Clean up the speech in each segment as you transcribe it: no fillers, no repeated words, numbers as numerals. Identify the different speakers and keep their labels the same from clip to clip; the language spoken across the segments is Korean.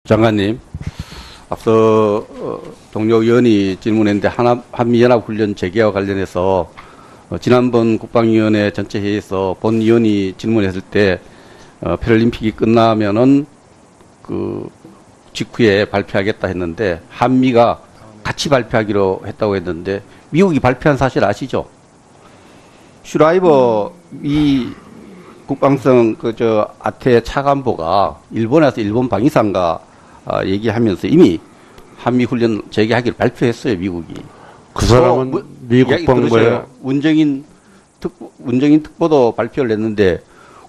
Speaker 1: 장관님, 앞서 동료 의원이 질문했는데 한미연합훈련 재개와 관련해서 지난번 국방위원회 전체 회의에서 본 의원이 질문했을 때 패럴림픽이 끝나면은 그 직후에 발표하겠다 했는데 한미가 같이 발표하기로 했다고 했는데 미국이 발표한 사실 아시죠? 슈라이버 미 국방성 아태 차관보가 일본에서 일본 방위상과 얘기하면서 이미 한미 훈련 재개하기를 발표했어요, 미국이.
Speaker 2: 그 사람은 미 국방부에
Speaker 1: 문정인 특보도 발표를 했는데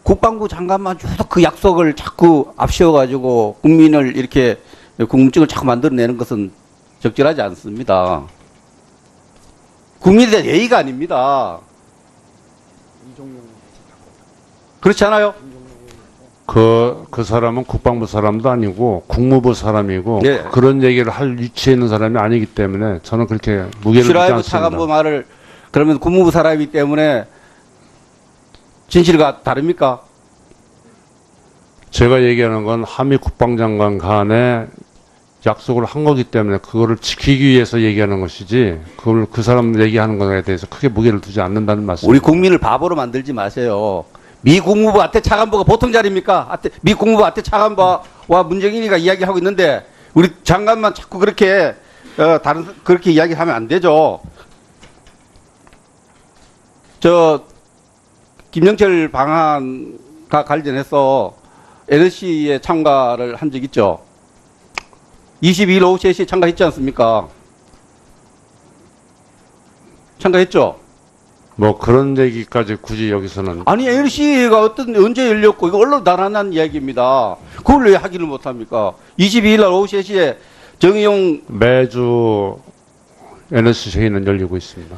Speaker 1: 국방부 장관만 쭉 그 약속을 자꾸 앞세워가지고 국민을 이렇게 궁금증을 자꾸 만들어내는 것은 적절하지 않습니다. 국민에 대한 예의가 아닙니다. 그렇지 않아요?
Speaker 2: 그 사람은 국방부 사람도 아니고 국무부 사람이고
Speaker 1: 네.
Speaker 2: 그런 얘기를 할 위치에 있는 사람이 아니기 때문에 저는 그렇게 무게를 두지
Speaker 1: 슈라이브
Speaker 2: 않습니다.
Speaker 1: 차관보 말을 그러면 국무부 사람이기 때문에 진실과 다릅니까?
Speaker 2: 제가 얘기하는 건 한미 국방장관 간에 약속을 한 거기 때문에 그거를 지키기 위해서 얘기하는 것이지 그걸 그 사람 얘기하는 것에 대해서 크게 무게를 두지 않는다는 말씀입니다.
Speaker 1: 우리 국민을 바보로 만들지 마세요. 미 국무부 아태 차관보가 보통 자리입니까? 미 국무부 아태 차관보와 문정인이가 이야기하고 있는데 우리 장관만 자꾸 그렇게 그렇게 이야기하면 안 되죠. 김영철 방한과 관련해서 NSC에 참가를 한 적 있죠. 22일 오후 3시에 참가했지 않습니까? 참가했죠?
Speaker 2: 뭐 그런 얘기까지 굳이 여기서는
Speaker 1: 아니 NSC가 언제 열렸고 이거 언론 다 나난 이야기입니다. 그걸 왜 하기를 못합니까? 22일 날 오후 3시에 정의용
Speaker 2: 매주 NSC 회의는 열리고 있습니다.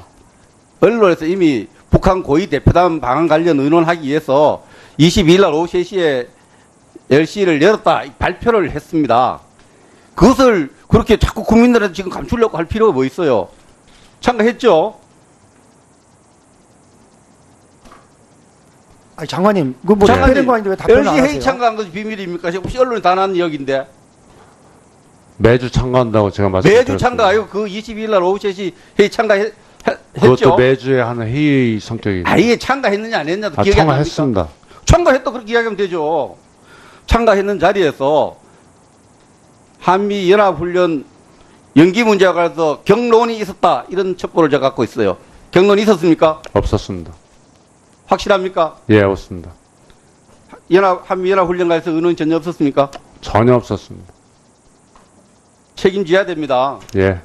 Speaker 1: 언론에서 이미 북한 고위 대표단 방한 관련 의논하기 위해서 22일 날 오후 3시에 LC를 열었다 발표를 했습니다. 그것을 그렇게 자꾸 국민들한테 지금 감추려고 할 필요가 뭐 있어요? 참가했죠?
Speaker 3: 아니, 장관님, 그뭐 답변한 거 아닌데 왜 답변을 안
Speaker 1: LC
Speaker 3: 하세요?
Speaker 1: 회의 참가한 것이 비밀입니까? 혹시 언론에 다 난 이야기인데.
Speaker 2: 매주 참가한다고 제가 말씀드렸습니다.
Speaker 1: 매주 참가하고 그 22일 날 오후 3시 회의 참가했죠?
Speaker 2: 그것도 매주에 하는 회의 성격입니다.
Speaker 1: 아예 참가했느냐 안 했느냐도 기억이 안 납니까?
Speaker 2: 참가했습니다.
Speaker 1: 참가했다 그렇게 이야기하면 되죠. 참가했는 자리에서 한미연합훈련 연기 문제와 관해서 경론이 있었다 이런 첩보를 제가 갖고 있어요. 경론이 있었습니까?
Speaker 2: 없었습니다.
Speaker 1: 확실합니까?
Speaker 2: 예, 없습니다.
Speaker 1: 한미연합훈련 관해서 의논이 전혀 없었습니까?
Speaker 2: 전혀 없었습니다.
Speaker 1: 책임져야 됩니다.
Speaker 2: 예.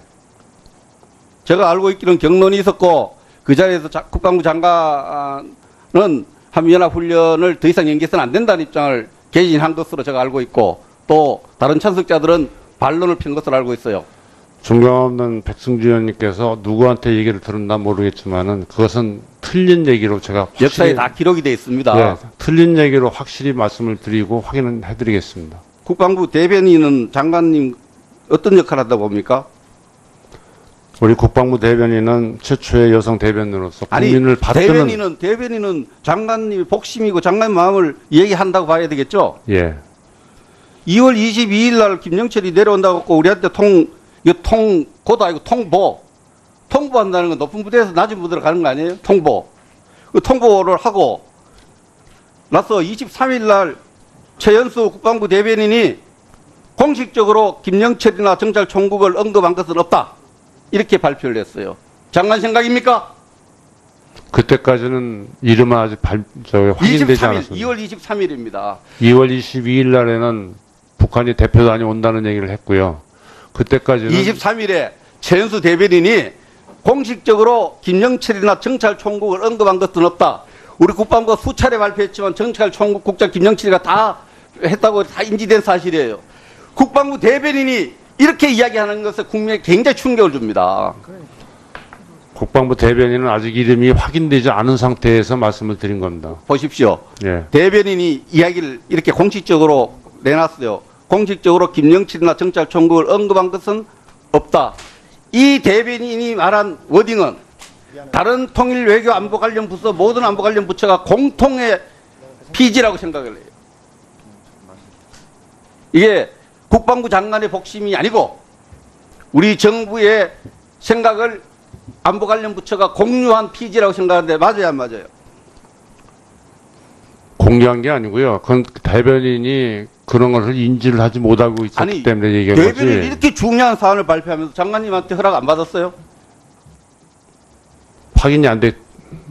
Speaker 1: 제가 알고 있기로는 경론이 있었고 그 자리에서 국방부 장관은 한미연합훈련을 더 이상 연기해서는 안 된다는 입장을 개진한 것으로 제가 알고 있고 또 다른 참석자들은 반론을 편 것으로 알고 있어요.
Speaker 2: 존경없는 백승주 의원님께서 누구한테 얘기를 들었나 모르겠지만은 그것은 틀린 얘기로 제가 확실히,
Speaker 1: 역사에 다 기록이 되어 있습니다.
Speaker 2: 예, 틀린 얘기로 확실히 말씀을 드리고 확인을 해드리겠습니다.
Speaker 1: 국방부 대변인은 장관님 어떤 역할을 한다고 봅니까?
Speaker 2: 우리 국방부 대변인은 최초의 여성 대변인으로서
Speaker 1: 아니,
Speaker 2: 국민을 받드는
Speaker 1: 대변인은 장관님이 복심이고 장관님 마음을 얘기한다고 봐야 되겠죠?
Speaker 2: 예.
Speaker 1: 2월 22일 날 김영철이 내려온다고 했고 우리한테 고도 아니고 통보한다는 건 높은 부대에서 낮은 부대로 가는 거 아니에요? 그 통보를 하고 나서 23일 날 최연수 국방부 대변인이 공식적으로 김영철이나 정찰총국을 언급한 것은 없다. 이렇게 발표를 했어요. 장관 생각입니까?
Speaker 2: 그때까지는 이름은 아직 확인되지 않았습니다.
Speaker 1: 2월 23일입니다.
Speaker 2: 2월 22일 날에는 북한이 대표단이 온다는 얘기를 했고요. 그때까지는
Speaker 1: 23일에 최연수 대변인이 공식적으로 김영철이나 정찰총국을 언급한 것은 없다. 우리 국방부가 수차례 발표했지만 정찰총국 국장 김영철이가 다 했다고 다 인지된 사실이에요. 국방부 대변인이 이렇게 이야기하는 것에 국민에 굉장히 충격을 줍니다.
Speaker 2: 국방부 대변인은 아직 이름이 확인되지 않은 상태에서 말씀을 드린 겁니다.
Speaker 1: 보십시오.
Speaker 2: 예.
Speaker 1: 대변인이 이야기를 이렇게 공식적으로 내놨어요. 공식적으로 김영철이나 정찰총국을 언급한 것은 없다. 이 대변인이 말한 워딩은 다른 통일 외교 안보 관련 부서 모든 안보 관련 부처가 공통의 피지라고 생각을 해요. 이게 국방부 장관의 복심이 아니고 우리 정부의 생각을 안보 관련 부처가 공유한 피지라고 생각하는데 맞아요, 안 맞아요?
Speaker 2: 공개한 게 아니고요. 그건 대변인이 그런 것을 인지를 하지 못하고 있었기
Speaker 1: 아니,
Speaker 2: 때문에 얘기한
Speaker 1: 대변인이
Speaker 2: 거지.
Speaker 1: 이렇게 중요한 사안을 발표하면서 장관님한테 허락 안 받았어요?
Speaker 2: 확인이 안 된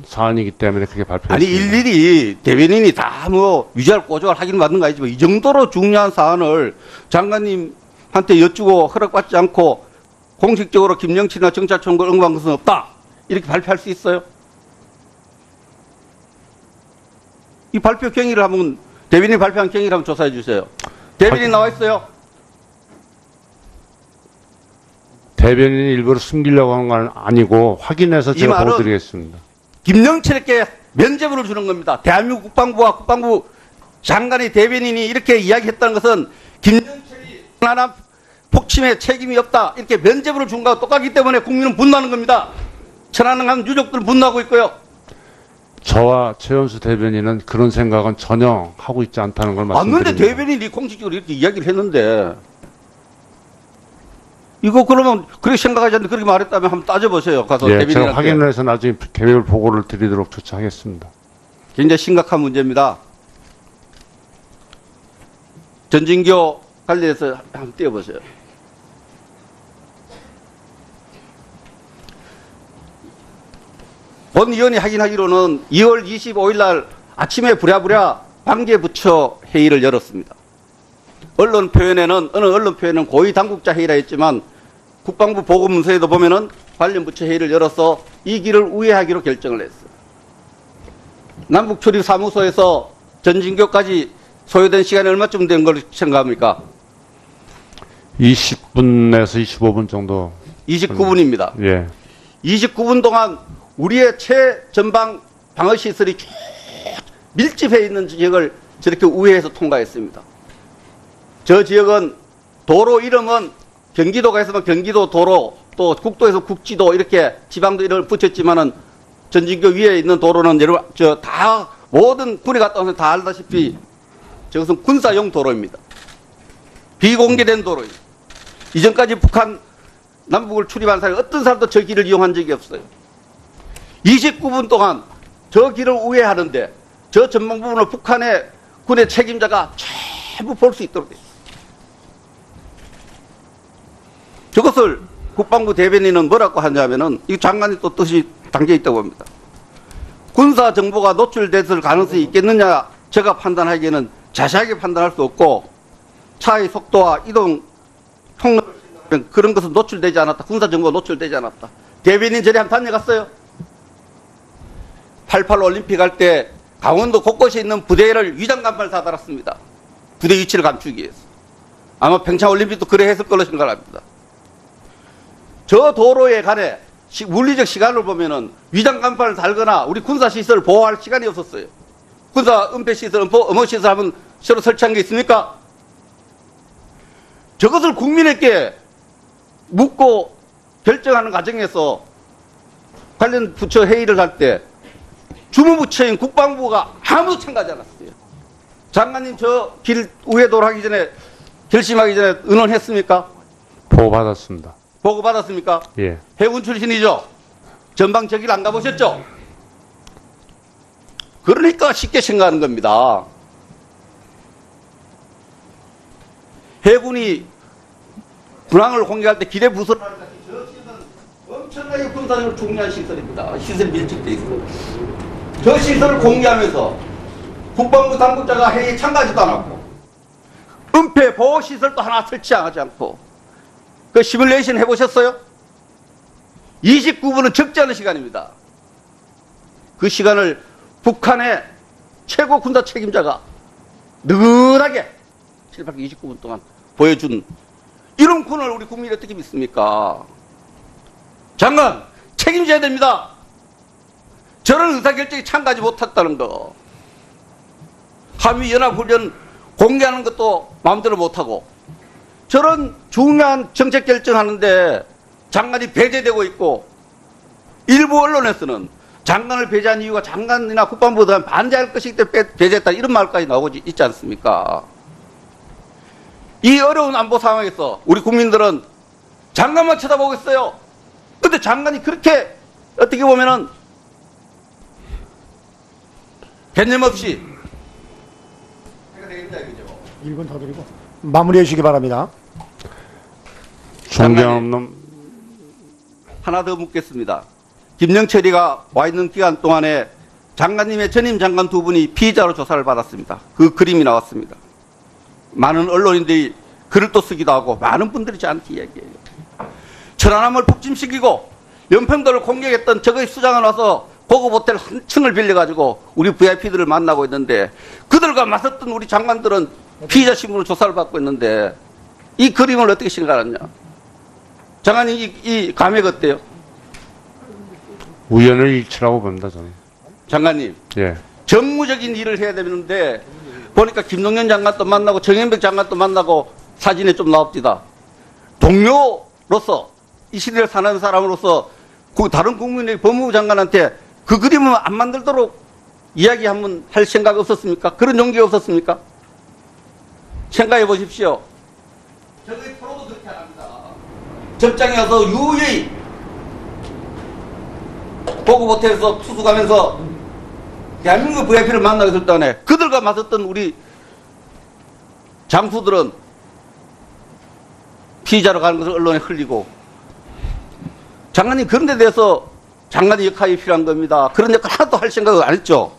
Speaker 2: 사안이기 때문에 그렇게 발표했습니다.
Speaker 1: 아니 일일이 대변인이 다 뭐 위조할 꼬조할 하긴 받는 거 아니지만 이 정도로 중요한 사안을 장관님한테 여쭈고 허락받지 않고 공식적으로 김영철이나 경찰청을 응모한 것은 없다 이렇게 발표할 수 있어요? 이 발표 경위를 한번 대변인이 발표한 경위를 한번 조사해 주세요. 대변인 나와 있어요?
Speaker 2: 대변인이 일부러 숨기려고 한 건 아니고 확인해서
Speaker 1: 이
Speaker 2: 제가
Speaker 1: 말은
Speaker 2: 보여드리겠습니다.
Speaker 1: 김영철에게 면죄부를 주는 겁니다. 대한민국 국방부와 국방부 장관의 대변인이 이렇게 이야기했다는 것은 김영철이 하나 폭침에 책임이 없다 이렇게 면죄부를 준 거와 똑같기 때문에 국민은 분노하는 겁니다. 천안함 유족들은 분노하고 있고요.
Speaker 2: 저와 최연수 대변인은 그런 생각은 전혀 하고 있지 않다는 걸 말씀드립니다.
Speaker 1: 맞는데 대변인이 공식적으로 이렇게 이야기를 했는데 이거 그러면 그렇게 생각하지 않는데 그렇게 말했다면 한번 따져보세요. 가서
Speaker 2: 예,
Speaker 1: 대변인한테.
Speaker 2: 제가 확인을 해서 나중에 계획을 보고를 드리도록 조치하겠습니다.
Speaker 1: 굉장히 심각한 문제입니다. 전진교 관련해서 한번 띄워보세요. 본 의원이 확인하기로는 2월 25일 날 아침에 부랴부랴 관계부처 회의를 열었습니다. 언론 표현에는 어느 언론 표현은 고위 당국자 회의라 했지만 국방부 보고 문서에도 보면은 관련 부처 회의를 열어서 이 길을 우회하기로 결정을 했어요. 남북 출입 사무소에서 전진교까지 소요된 시간이 얼마쯤 된 걸 생각합니까?
Speaker 2: 20분에서 25분 정도.
Speaker 1: 29분입니다.
Speaker 2: 예.
Speaker 1: 29분 동안 우리의 최전방 방어 시설이 쭉 밀집해 있는 지역을 저렇게 우회해서 통과했습니다. 저 지역은 도로 이름은 경기도가 있으면 경기도 도로 또 국도에서 국지도 이렇게 지방도 이름을 붙였지만은 전진교 위에 있는 도로는 여러분 저 다 모든 군에 갔다 와서 다 알다시피 저것은 군사용 도로입니다. 비공개된 도로입니다. 이전까지 북한 남북을 출입한 사람이 어떤 사람도 저 길을 이용한 적이 없어요. 29분 동안 저 길을 우회하는데 저 전방 부분을 북한의 군의 책임자가 전부 볼 수 있도록 돼 있어요. 저것을 국방부 대변인은 뭐라고 하냐면은 이 장관이 또 뜻이 담겨 있다고 합니다. 군사 정보가 노출됐을 가능성이 있겠느냐 제가 판단하기에는 자세하게 판단할 수 없고 차의 속도와 이동 통로 그런 것은 노출되지 않았다. 군사 정보가 노출되지 않았다. 대변인 저리 한번 다녀갔어요. 88 올림픽 할 때 강원도 곳곳에 있는 부대를 위장 간판을 다 달았습니다. 부대 위치를 감추기 위해서. 아마 평창 올림픽도 그래 했을 걸로 생각합니다. 저 도로에 관해 물리적 시간을 보면은 위장 간판을 달거나 우리 군사 시설을 보호할 시간이 없었어요. 군사 은폐 시설, 음호 시설 하면 새로 설치한 게 있습니까? 저것을 국민에게 묻고 결정하는 과정에서 관련 부처 회의를 할 때 주무부처인 국방부가 아무도 참가하지 않았어요. 장관님 저 길 우회도로 하기 전에 결심하기 전에 의논했습니까?
Speaker 2: 보고받았습니다.
Speaker 1: 보고 받았습니까?
Speaker 2: 예.
Speaker 1: 해군 출신이죠. 전방 저길 안 가보셨죠? 그러니까 쉽게 생각하는 겁니다. 해군이 군항을 공개할 때 기대 부설을 하는 것이 저 시설은 엄청나게 군사적으로 중요한 시설입니다. 시설이 밀집되어 있어요. 저 시설을 공개하면서 국방부 당국자가 회의에 참가하지도 않았고 은폐 보호 시설도 하나 설치하지 않고 그 시뮬레이션 해보셨어요? 29분은 적지 않은 시간입니다. 그 시간을 북한의 최고 군사 책임자가 느긋하게 29분 동안 보여준 이런 군을 우리 국민이 어떻게 믿습니까? 장관 책임져야 됩니다. 저런 의사결정에 참가하지 못했다는 거. 한미연합훈련 공개하는 것도 마음대로 못하고 저런 중요한 정책 결정하는데 장관이 배제되고 있고 일부 언론에서는 장관을 배제한 이유가 장관이나 국방부에 반대할 것이기 때문에 배제했다 이런 말까지 나오고 있지 않습니까? 이 어려운 안보 상황에서 우리 국민들은 장관만 쳐다보겠어요. 근데 장관이 그렇게 어떻게 보면은 개념 없이 해가 되겠다 이거죠.
Speaker 3: 1분 더 드리고 마무리해 주시기 바랍니다.
Speaker 2: 존경없는
Speaker 1: 하나 더 묻겠습니다. 김영철이가 와 있는 기간 동안에 장관님의 전임 장관 두 분이 피의자로 조사를 받았습니다. 그 그림이 나왔습니다. 많은 언론인들이 글을 또 쓰기도 하고 많은 분들이 저한테 이야기해요. 천안함을 폭침시키고 연평도를 공격했던 적의 수장을 와서 고급 호텔 한 층을 빌려가지고 우리 VIP들을 만나고 있는데 그들과 맞섰던 우리 장관들은 피의자 신분으로 조사를 받고 있는데 이 그림을 어떻게 생각하느냐. 장관님 이 감액 어때요?
Speaker 2: 우연의 일치라고 봅니다, 저는.
Speaker 1: 장관님.
Speaker 2: 예.
Speaker 1: 정무적인 일을 해야 되는데 보니까 김동연 장관도 만나고 정현백 장관도 만나고 사진에 좀 나옵니다. 동료로서 이 시대를 사는 사람으로서 다른 국민의 법무부 장관한테 그 그림을 안 만들도록 이야기 한번 할 생각 없었습니까? 그런 용기가 없었습니까? 생각해 보십시오. 저희 프로도 그렇게 안 합니다. 접장에 와서 유유히 고급 호텔에서 투숙하면서 대한민국 VIP를 만나게 될 때에 그들과 맞섰던 우리 장수들은 피의자로 가는 것을 언론에 흘리고 장관님 그런 데 대해서 장관의 역할이 필요한 겁니다. 그런 역할 하나도 할 생각을 안 했죠.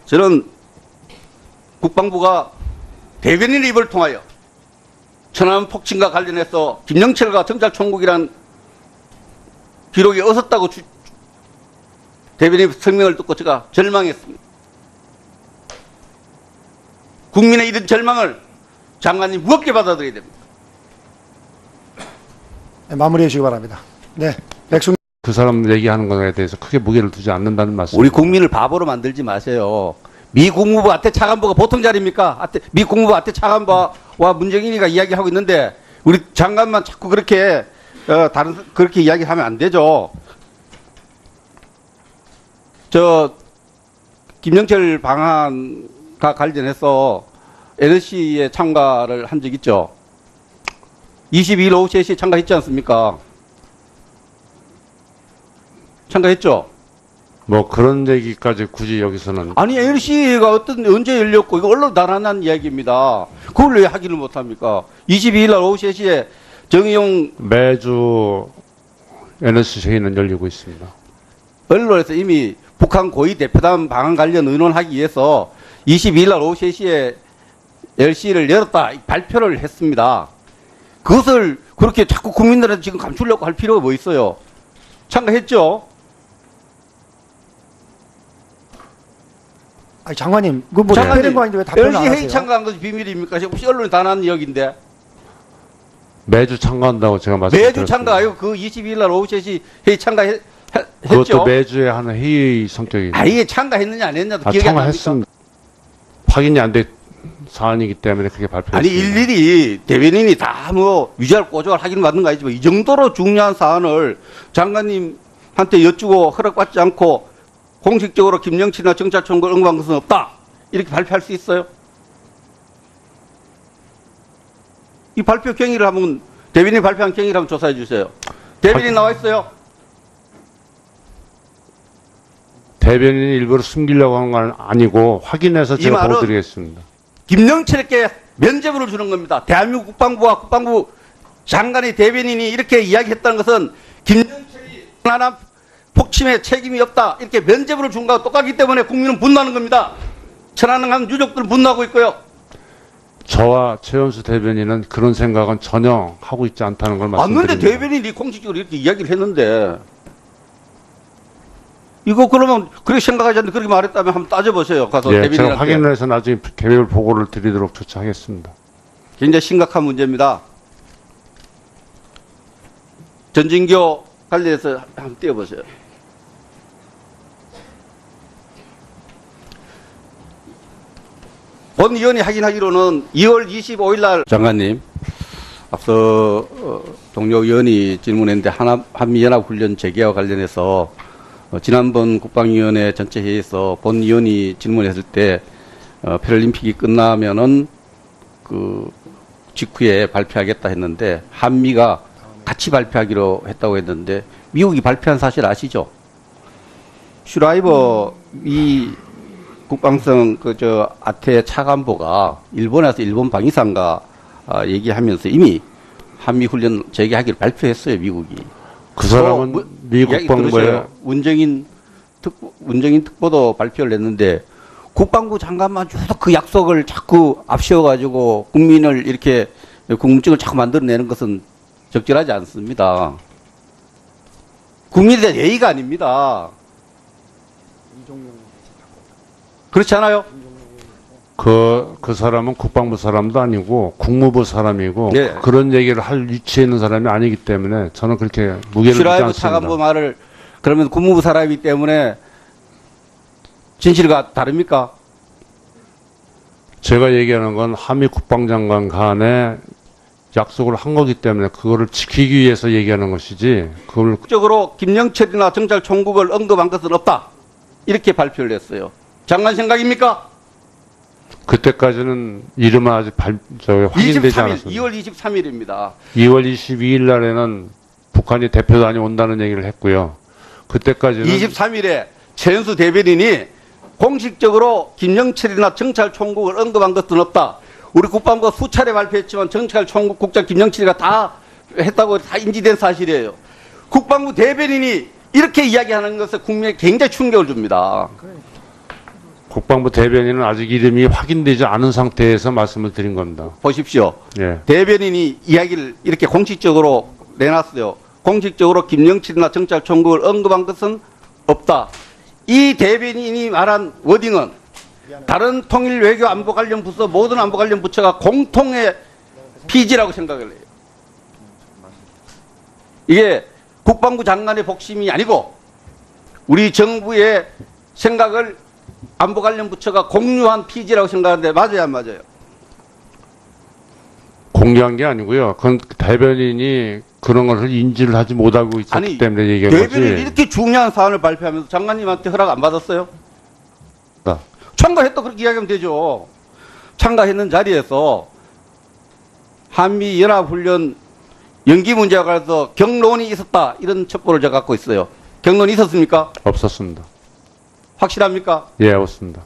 Speaker 1: 저는 국방부가 대변인의 입을 통하여 천안 폭침과 관련해서 김영철과 경찰총국이란 기록이 없었다고 대변인 성명을 듣고 제가 절망했습니다. 국민의 이런 절망을 장관님 무겁게 받아들여야 됩니다.
Speaker 3: 네, 마무리해 주시기 바랍니다. 네, 백승.
Speaker 2: 그 사람 얘기하는 것에 대해서 크게 무게를 두지 않는다는 말씀.
Speaker 1: 우리 국민을 바보로 만들지 마세요. 미 국무부 아태 차관보가 보통 자리입니까? 미 국무부 아태 차관보와 문정인이가 이야기하고 있는데 우리 장관만 자꾸 그렇게 그렇게 이야기하면 안 되죠. 김영철 방한과 관련해서 NSC에 참가를 한 적 있죠. 22일 오후 3시에 참가했지 않습니까? 참가했죠?
Speaker 2: 뭐 그런 얘기까지 굳이 여기서는.
Speaker 1: 아니, NSC가 언제 열렸고, 이거 언론 나란한 이야기입니다. 그걸 왜 확인을 못 합니까? 22일 날 오후 3시에 정의용
Speaker 2: 매주 NSC 회의는 열리고 있습니다.
Speaker 1: 언론에서 이미 북한 고위 대표단 방한 관련 의논하기 위해서 22일 날 오후 3시에 LC를 열었다 발표를 했습니다. 그것을 그렇게 자꾸 국민들한테 지금 감추려고 할 필요가 뭐 있어요? 참가했죠?
Speaker 3: 아니, 장관님, 그뭐
Speaker 1: 장관님,
Speaker 3: 답변인 거 아닌데 왜 답변을
Speaker 1: LC
Speaker 3: 안
Speaker 1: 회의
Speaker 3: 하세요?
Speaker 1: 참가한 것이 비밀입니까? 혹시 언론에 다 나는 이야기인데.
Speaker 2: 매주 참가한다고 제가 말씀드렸습니다.
Speaker 1: 매주 참가해요. 그 22일 날 오후 3시 회의 참가했죠?
Speaker 2: 그것도 매주에 하는 회의 성격이.
Speaker 1: 아예 참가했느냐 안 했느냐도 기억이 안 납니까?
Speaker 2: 참가했습니다. 확인이 안 된 사안이기 때문에 그렇게 발표했습니다.
Speaker 1: 아니 일일이 대변인이 다 뭐 위조할 꼬조할 하기는 맞는 거 아니지만 이 정도로 중요한 사안을 장관님한테 여쭈고 허락받지 않고 공식적으로 김영철이나 경찰총장을 응모한 것은 없다 이렇게 발표할 수 있어요? 이 발표 경위를 한번 대변인이 발표한 경위를 한번 조사해 주세요. 대변인 나와 있어요?
Speaker 2: 대변인이 일부러 숨기려고 하는 건 아니고 확인해서
Speaker 1: 이
Speaker 2: 제가
Speaker 1: 말은
Speaker 2: 보여드리겠습니다.
Speaker 1: 김영철에게 면죄부를 주는 겁니다. 대한민국 국방부와 국방부 장관의 대변인이 이렇게 이야기했다는 것은 김영철이 하나 폭침에 책임이 없다 이렇게 면죄부를 준 거와 똑같기 때문에 국민은 분노하는 겁니다. 천안함 유족들은 분노하고 있고요.
Speaker 2: 저와 최연수 대변인은 그런 생각은 전혀 하고 있지 않다는 걸 말씀드립니다.
Speaker 1: 맞는데 대변인이 공식적으로 이렇게 이야기를 했는데 이거 그러면 그렇게 생각하지 않는데 그렇게 말했다면 한번 따져보세요. 가서
Speaker 2: 예,
Speaker 1: 대변인한테.
Speaker 2: 제가 확인을 해서 나중에 개별 보고를 드리도록 조치하겠습니다.
Speaker 1: 굉장히 심각한 문제입니다. 전진교 관련해서 한번 띄워보세요. 본 의원이 확인하기로는 2월 25일 날 장관님 앞서 동료 의원이 질문했는데 한미연합훈련 재개와 관련해서 지난번 국방위원회 전체 회의에서 본 의원이 질문했을 때 패럴림픽이 끝나면은 그 직후에 발표하겠다 했는데 한미가 같이 발표하기로 했다고 했는데 미국이 발표한 사실 아시죠? 슈라이버 이 국방성 아태 차관보가 일본에서 일본 방위상과 얘기하면서 이미 한미 훈련 재개하기를 발표했어요, 미국이.
Speaker 2: 그 사람은 미 국방부에
Speaker 1: 문정인 특보도 발표를 했는데 국방부 장관만 주도 그 약속을 자꾸 앞세워가지고 국민을 이렇게 궁금증을 자꾸 만들어내는 것은 적절하지 않습니다. 국민에 대한 예의가 아닙니다. 그렇지 않아요?
Speaker 2: 그 사람은 국방부 사람도 아니고 국무부 사람이고
Speaker 1: 네.
Speaker 2: 그런 얘기를 할 위치에 있는 사람이 아니기 때문에 저는 그렇게 무게를 두지
Speaker 1: 슈라이브
Speaker 2: 않습니다.
Speaker 1: 차관보 말을 그러면 국무부 사람이기 때문에 진실과 다릅니까?
Speaker 2: 제가 얘기하는 건 한미 국방장관 간에 약속을 한 거기 때문에 그거를 지키기 위해서 얘기하는 것이지 그걸
Speaker 1: 적으로 김영철이나 정찰총국을 언급한 것은 없다. 이렇게 발표를 했어요. 장관 생각입니까?
Speaker 2: 그때까지는 이름은 아직 확인되지
Speaker 1: 23일,
Speaker 2: 않았습니다.
Speaker 1: 2월 23일입니다.
Speaker 2: 2월 22일 날에는 북한이 대표단이 온다는 얘기를 했고요. 그때까지는
Speaker 1: 23일에 최연수 대변인이 공식적으로 김영철이나 정찰총국을 언급한 것은 없다. 우리 국방부가 수차례 발표했지만 정찰총국 국장 김영철이가 다 했다고 다 인지된 사실이에요. 국방부 대변인이 이렇게 이야기하는 것에 국민에 굉장히 충격을 줍니다.
Speaker 2: 국방부 대변인은 아직 이름이 확인되지 않은 상태에서 말씀을 드린 겁니다.
Speaker 1: 보십시오.
Speaker 2: 예.
Speaker 1: 대변인이 이야기를 이렇게 공식적으로 내놨어요. 공식적으로 김영철이나 정찰총국을 언급한 것은 없다. 이 대변인이 말한 워딩은 다른 통일 외교 안보 관련 부서 모든 안보 관련 부처가 공통의 피지라고 생각을 해요. 이게 국방부 장관의 복심이 아니고 우리 정부의 생각을 안보 관련 부처가 공유한 피지라고 생각하는데 맞아요, 안 맞아요?
Speaker 2: 공개한 게 아니고요. 그건 대변인이 그런 것을 인지를 하지 못하고 있었기
Speaker 1: 아니,
Speaker 2: 때문에 얘기한
Speaker 1: 대변인이
Speaker 2: 거지.
Speaker 1: 이렇게 중요한 사안을 발표하면서 장관님한테 허락 안 받았어요?
Speaker 2: 아.
Speaker 1: 참가했다 그렇게 이야기하면 되죠. 참가했는 자리에서 한미 연합훈련 연기 문제와 관해서 경론이 있었다 이런 첩보를 제가 갖고 있어요. 경론이 있었습니까?
Speaker 2: 없었습니다.
Speaker 1: 확실합니까?
Speaker 2: 예, 없습니다.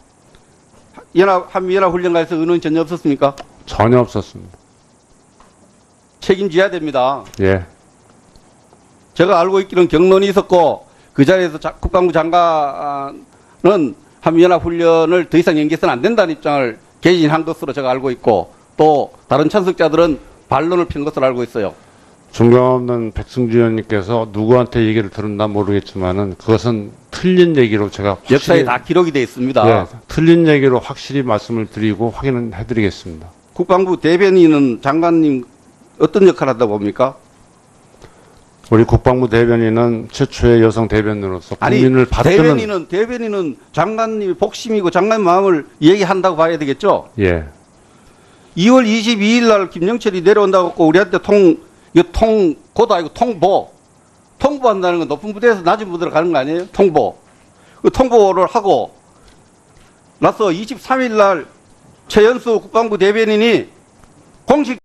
Speaker 1: 한미 연합훈련 관해서 의논이 전혀 없었습니까?
Speaker 2: 전혀 없었습니다.
Speaker 1: 책임져야 됩니다.
Speaker 2: 예.
Speaker 1: 제가 알고 있기로는 경론이 있었고 그 자리에서 국방부 장관은 한미연합훈련을 더 이상 연기해서는 안 된다는 입장을 개진한 것으로 제가 알고 있고 또 다른 참석자들은 반론을 핀 것으로 알고 있어요.
Speaker 2: 존경 없는 백승주 의원님께서 누구한테 얘기를 들었나 모르겠지만은 그것은 틀린 얘기로 제가
Speaker 1: 역사에
Speaker 2: 확실히
Speaker 1: 다 기록이 되어 있습니다.
Speaker 2: 예, 틀린 얘기로 확실히 말씀을 드리고 확인을 해드리겠습니다.
Speaker 1: 국방부 대변인은 장관님 어떤 역할을 한다고 봅니까?
Speaker 2: 우리 국방부 대변인은 최초의 여성 대변인으로서
Speaker 1: 아니
Speaker 2: 국민을 받드는
Speaker 1: 대변인은 장관님의 복심이고 장관님 마음을 얘기한다고 봐야 되겠죠?
Speaker 2: 예.
Speaker 1: 2월 22일 날 김영철이 내려온다고 했고 우리한테 고도 아니고 통보한다는 건 높은 부대에서 낮은 부대로 가는 거 아니에요? 그 통보를 하고 나서 23일 날 최연수 국방부 대변인이 공식